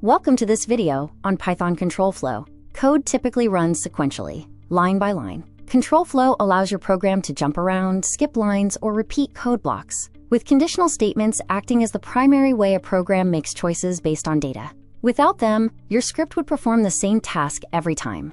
Welcome to this video on Python control flow. Code typically runs sequentially, line by line. Control flow allows your program to jump around, skip lines, or repeat code blocks, with conditional statements acting as the primary way a program makes choices based on data. Without them, your script would perform the same task every time.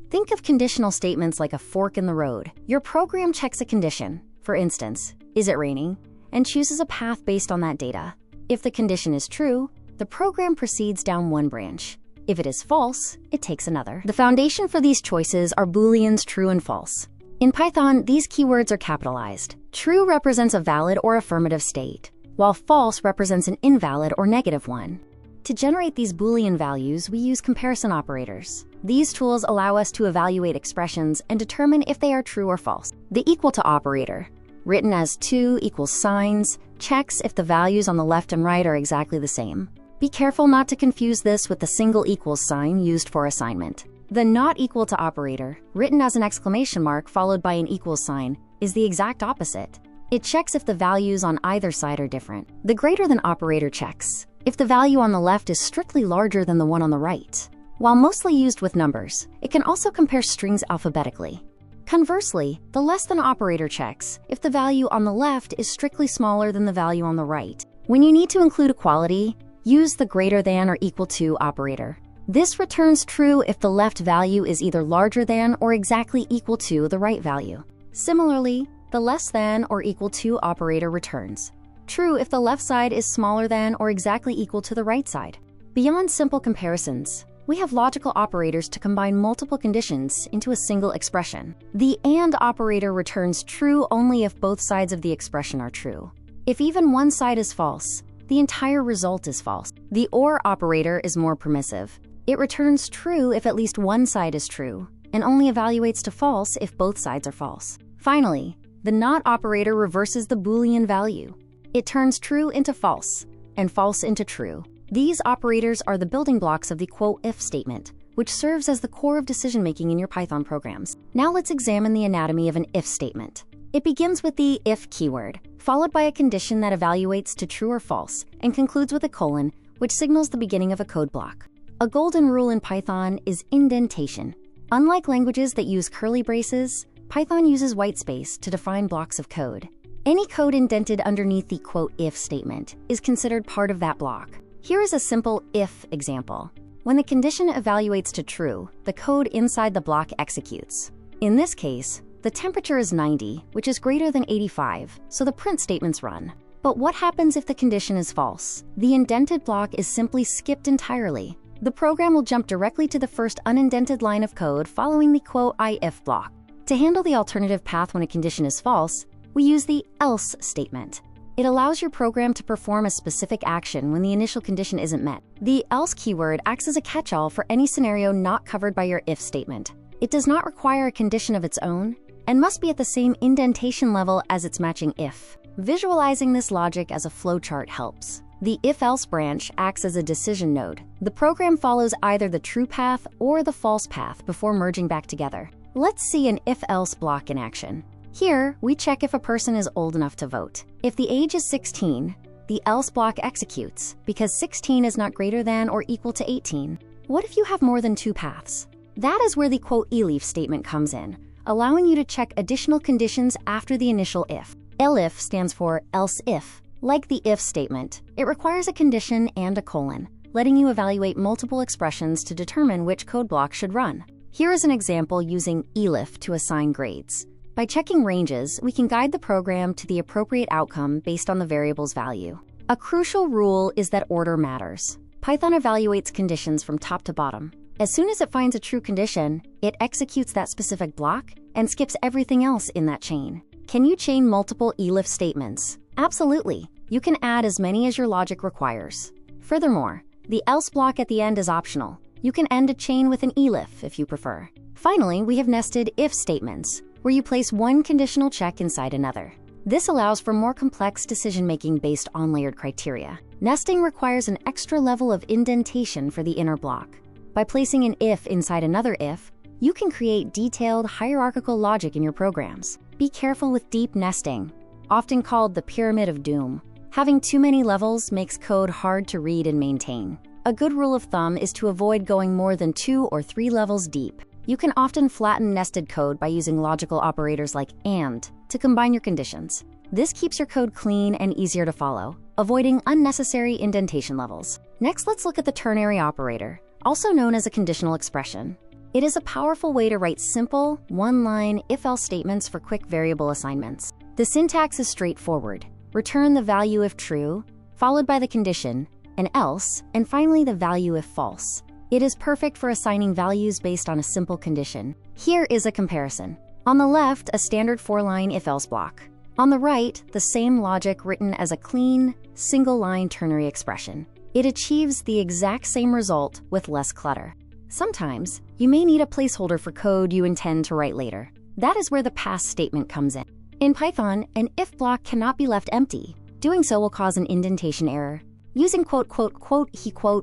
Think of conditional statements like a fork in the road. Your program checks a condition, for instance, is it raining, and chooses a path based on that data. If the condition is true, the program proceeds down one branch. If it is false, it takes another. The foundation for these choices are Booleans true and false. In Python, these keywords are capitalized. True represents a valid or affirmative state, while false represents an invalid or negative one. To generate these Boolean values, we use comparison operators. These tools allow us to evaluate expressions and determine if they are true or false. The equal to operator, written as 2 equals signs, checks if the values on the left and right are exactly the same. Be careful not to confuse this with the single equals sign used for assignment. The not equal to operator, written as an exclamation mark followed by an equals sign, is the exact opposite. It checks if the values on either side are different. The greater than operator checks if the value on the left is strictly larger than the one on the right. While mostly used with numbers, it can also compare strings alphabetically. Conversely, the less than operator checks if the value on the left is strictly smaller than the value on the right. When you need to include equality, use the greater than or equal to operator. This returns true if the left value is either larger than or exactly equal to the right value. Similarly, the less than or equal to operator returns true if the left side is smaller than or exactly equal to the right side. Beyond simple comparisons, we have logical operators to combine multiple conditions into a single expression. The AND operator returns true only if both sides of the expression are true. If even one side is false, the entire result is false. The OR operator is more permissive. It returns true if at least one side is true, and only evaluates to false if both sides are false. Finally, the NOT operator reverses the Boolean value. It turns true into false, and false into true. These operators are the building blocks of the quote if statement, which serves as the core of decision-making in your Python programs. Now let's examine the anatomy of an if statement. It begins with the if keyword, followed by a condition that evaluates to true or false, and concludes with a colon, which signals the beginning of a code block. A golden rule in Python is indentation. Unlike languages that use curly braces, Python uses whitespace to define blocks of code. Any code indented underneath the quote if statement is considered part of that block. Here is a simple if example. When the condition evaluates to true, the code inside the block executes. In this case, the temperature is 90, which is greater than 85, so the print statements run. But what happens if the condition is false? The indented block is simply skipped entirely. The program will jump directly to the first unindented line of code following the quote if block. To handle the alternative path when a condition is false, we use the else statement. It allows your program to perform a specific action when the initial condition isn't met. The else keyword acts as a catch-all for any scenario not covered by your if statement. It does not require a condition of its own and must be at the same indentation level as its matching if. Visualizing this logic as a flowchart helps. The if-else branch acts as a decision node. The program follows either the true path or the false path before merging back together. Let's see an if-else block in action. Here, we check if a person is old enough to vote. If the age is 16, the else block executes because 16 is not greater than or equal to 18. What if you have more than two paths? That is where the quote elif statement comes in, allowing you to check additional conditions after the initial if. Elif stands for else if. Like the if statement, it requires a condition and a colon, letting you evaluate multiple expressions to determine which code block should run. Here is an example using elif to assign grades. By checking ranges, we can guide the program to the appropriate outcome based on the variable's value. A crucial rule is that order matters. Python evaluates conditions from top to bottom. As soon as it finds a true condition, it executes that specific block and skips everything else in that chain. Can you chain multiple elif statements? Absolutely. You can add as many as your logic requires. Furthermore, the else block at the end is optional. You can end a chain with an elif if you prefer. Finally, we have nested if statements, where you place one conditional check inside another. This allows for more complex decision-making based on layered criteria. Nesting requires an extra level of indentation for the inner block. By placing an if inside another if, you can create detailed hierarchical logic in your programs. Be careful with deep nesting, often called the pyramid of doom. Having too many levels makes code hard to read and maintain. A good rule of thumb is to avoid going more than 2 or 3 levels deep. You can often flatten nested code by using logical operators like AND to combine your conditions. This keeps your code clean and easier to follow, avoiding unnecessary indentation levels. Next, let's look at the ternary operator, also known as a conditional expression. It is a powerful way to write simple, one-line if-else statements for quick variable assignments. The syntax is straightforward. Return the value if true, followed by the condition, an else, and finally the value if false. It is perfect for assigning values based on a simple condition. Here is a comparison. On the left, a standard 4-line if-else block. On the right, the same logic written as a clean, single-line ternary expression. It achieves the exact same result with less clutter. Sometimes, you may need a placeholder for code you intend to write later. That is where the pass statement comes in. In Python, an if block cannot be left empty. Doing so will cause an indentation error. Using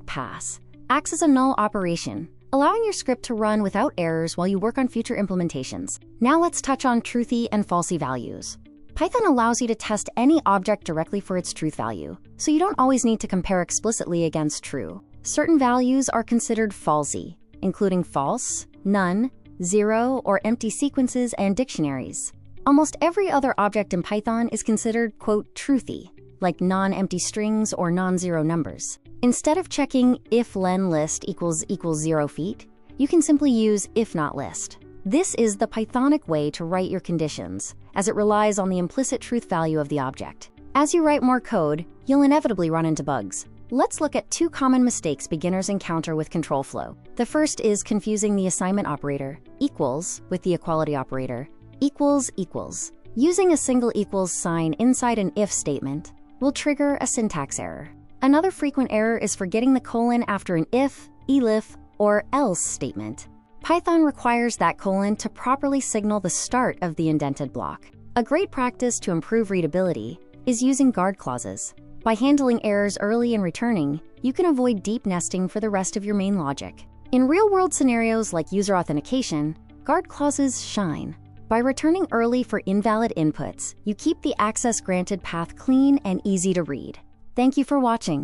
pass acts as a null operation, allowing your script to run without errors while you work on future implementations. Now let's touch on truthy and falsy values. Python allows you to test any object directly for its truth value, so you don't always need to compare explicitly against true. Certain values are considered falsy, including false, none, zero, or empty sequences and dictionaries. Almost every other object in Python is considered, truthy, like non-empty strings or non-zero numbers. Instead of checking if len list equals 0 feet, you can simply use if not list. This is the Pythonic way to write your conditions, as it relies on the implicit truth value of the object. As you write more code, you'll inevitably run into bugs. Let's look at 2 common mistakes beginners encounter with control flow. The first is confusing the assignment operator, equals, with the equality operator, equals. Using a single equals sign inside an if statement will trigger a syntax error. Another frequent error is forgetting the colon after an if, elif, or else statement. Python requires that colon to properly signal the start of the indented block. A great practice to improve readability is using guard clauses. By handling errors early and returning, you can avoid deep nesting for the rest of your main logic. In real-world scenarios like user authentication, guard clauses shine. By returning early for invalid inputs, you keep the access granted path clean and easy to read. Thank you for watching.